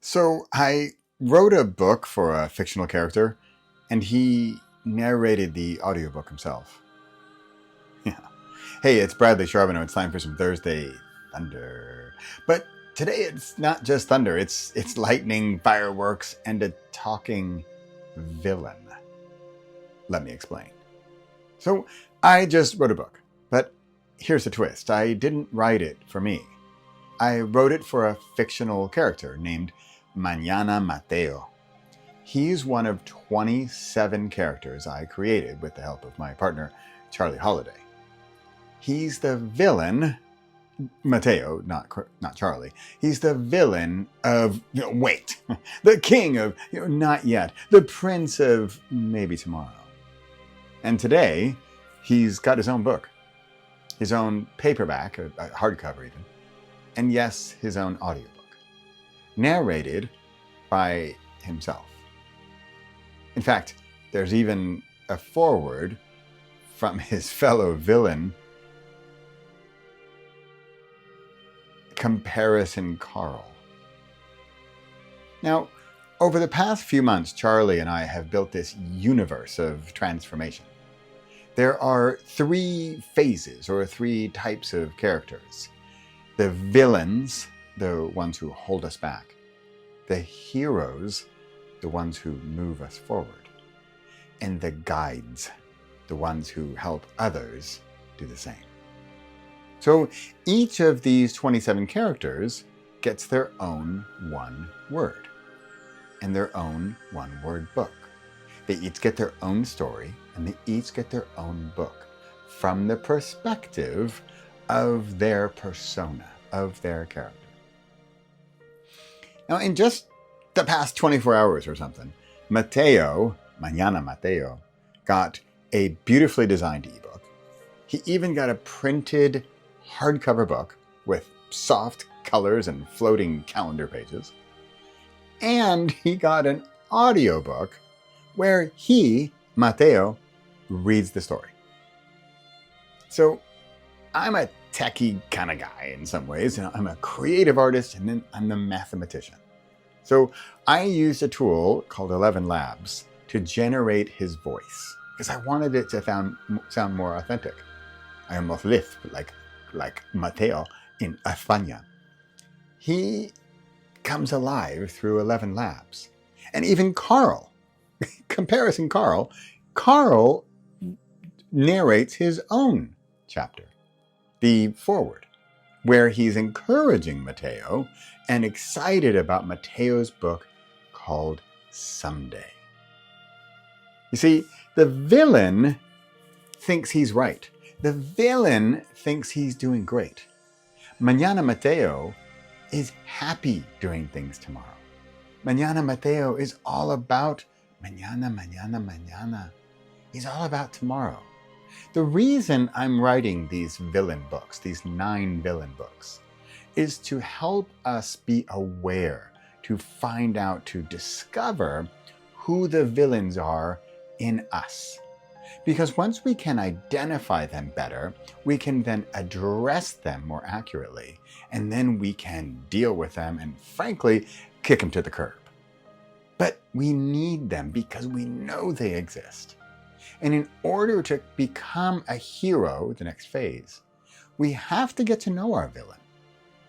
So I wrote a book for a fictional character, and he narrated the audiobook himself. Yeah. Hey, it's Bradley Charbonneau. It's time for some Thursday thunder. But today it's not just thunder. It's lightning, fireworks, and a talking villain. Let me explain. So I just wrote a book, but here's the twist. I didn't write it for me. I wrote it for a fictional character named Mañana Mateo. He's one of 27 characters I created with the help of my partner, Charlie Holiday. He's the villain, Mateo, not Charlie. He's the villain of, the king of, not yet, the prince of maybe tomorrow. And today, he's got his own book, his own paperback, a hardcover even, and yes, his own audiobook, narrated by himself. In fact, there's even a foreword from his fellow villain, Comparison Carl. Now, over the past few months, Charlie and I have built this universe of transformation. There are 3 phases or 3 types of characters. The villains, the ones who hold us back. The heroes, the ones who move us forward. And the guides, the ones who help others do the same. So each of these 27 characters gets their own one word and their own one-word book. They each get their own story and they each get their own book from the perspective of their persona, of their character. Now, in just the past 24 hours or something, Mañana Mateo, got a beautifully designed ebook. He even got a printed hardcover book with soft colors and floating calendar pages. And he got an audiobook where he, Mateo, reads the story. So I'm a techie kind of guy in some ways. I'm a creative artist and then I'm the mathematician. So I used a tool called 11 Labs to generate his voice because I wanted it to sound more authentic. I almost lisp like Mateo in España. He comes alive through 11 Labs. And even Carl, Comparison Carl narrates his own chapter, the foreword, where he's encouraging Mateo and excited about Mateo's book called Someday. You see, the villain thinks he's right. The villain thinks he's doing great. Mañana Mateo is happy doing things tomorrow. Mañana Mateo is all about mañana. He's all about tomorrow. The reason I'm writing these villain books, these 9 villain books, is to help us be aware, to find out, to discover who the villains are in us. Because once we can identify them better, we can then address them more accurately, and then we can deal with them and, frankly, kick them to the curb. But we need them because we know they exist. And in order to become a hero, the next phase, we have to get to know our villain.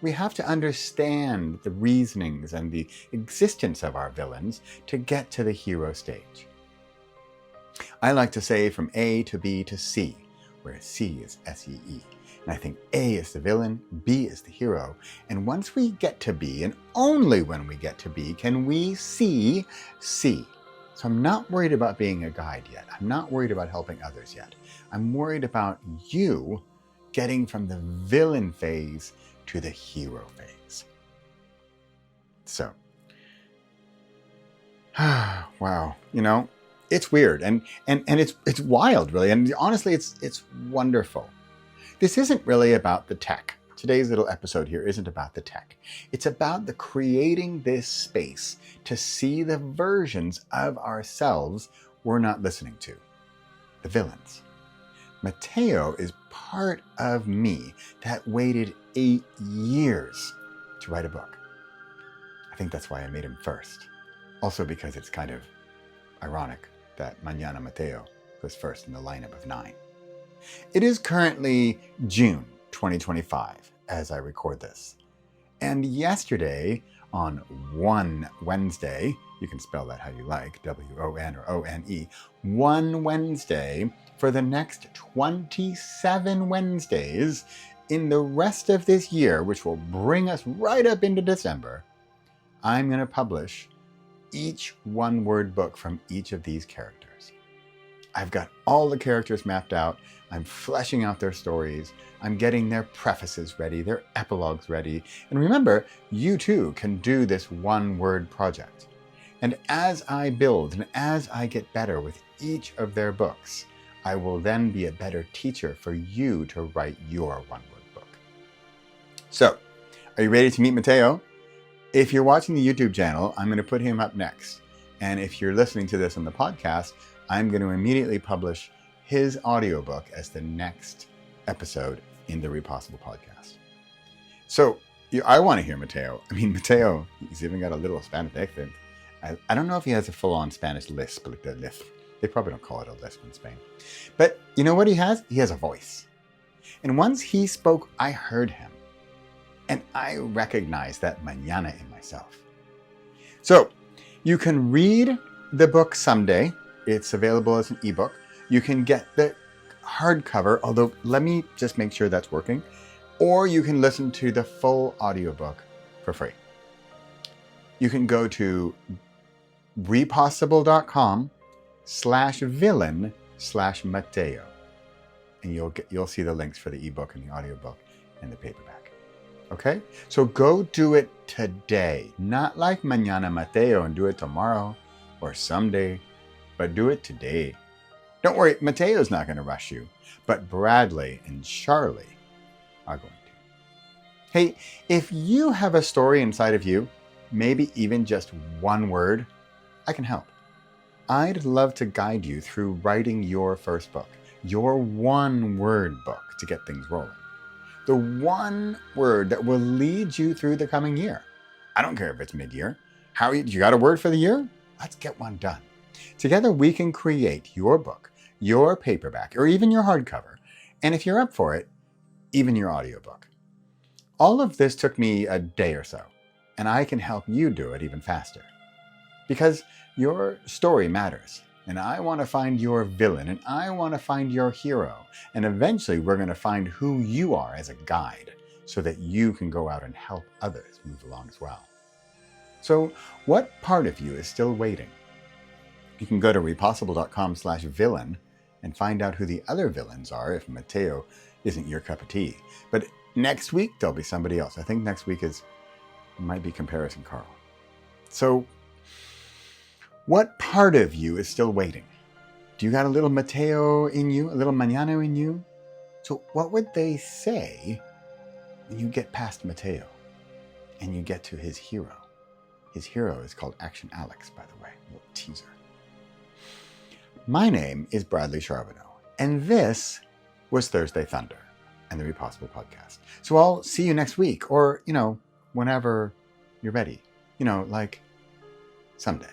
We have to understand the reasonings and the existence of our villains to get to the hero stage. I like to say from A to B to C, where C is S-E-E. And I think A is the villain, B is the hero. And once we get to B, and only when we get to B, can we see C. So I'm not worried about being a guide yet. I'm not worried about helping others yet. I'm worried about you getting from the villain phase to the hero phase. So, wow, it's weird and it's wild, really. And honestly, it's wonderful. This isn't really about the tech. Today's little episode here isn't about the tech. It's about the creating this space to see the versions of ourselves we're not listening to, the villains. Mateo is part of me that waited 8 years to write a book. I think that's why I made him first. Also because it's kind of ironic that Mañana Mateo was first in the lineup of 9. It is currently June 2025 as I record this. And yesterday, on one Wednesday, you can spell that how you like, W-O-N or O-N-E, one Wednesday for the next 27 Wednesdays in the rest of this year, which will bring us right up into December, I'm going to publish each one-word book from each of these characters. I've got all the characters mapped out. I'm fleshing out their stories. I'm getting their prefaces ready, their epilogues ready. And remember, you too can do this one-word project. And as I build and as I get better with each of their books, I will then be a better teacher for you to write your one-word book. So, are you ready to meet Mateo? If you're watching the YouTube channel, I'm going to put him up next. And if you're listening to this on the podcast, I'm going to immediately publish his audiobook as the next episode in the Re448 podcast. So I want to hear Mateo. I mean, Mateo, he's even got a little Spanish accent. I don't know if he has a full-on Spanish lisp, like the lisp. They probably don't call it a lisp in Spain. But you know what he has? He has a voice. And once he spoke, I heard him. And I recognized that mañana in myself. So you can read the book someday. It's available as an ebook. You can get the hardcover, although let me just make sure that's working. Or you can listen to the full audiobook for free. You can go to repossible.com/villain/Mateo. And you'll see the links for the ebook and the audiobook and the paperback. Okay? So go do it today. Not like Mañana Mateo and do it tomorrow or someday, but do it today. Don't worry, Mateo's not going to rush you, but Bradley and Charlie are going to. Hey, if you have a story inside of you, maybe even just one word, I can help. I'd love to guide you through writing your first book, your one-word book to get things rolling. The one word that will lead you through the coming year. I don't care if it's mid-year. You got a word for the year? Let's get one done. Together we can create your book, your paperback, or even your hardcover. And if you're up for it, even your audiobook. All of this took me a day or so, and I can help you do it even faster. Because your story matters, and I want to find your villain, and I want to find your hero, and eventually we're going to find who you are as a guide, so that you can go out and help others move along as well. So, what part of you is still waiting? You can go to repossible.com/villain and find out who the other villains are if Mateo isn't your cup of tea. But next week, there'll be somebody else. I think next week might be Comparison Carl. So, what part of you is still waiting? Do you got a little Mateo in you, a little Mañana in you? So what would they say when you get past Mateo and you get to his hero? His hero is called Action Alex, by the way, a little teaser. My name is Bradley Charbonneau, and this was Thursday Thunder and the Re448 podcast. So I'll see you next week, or, whenever you're ready. Like someday.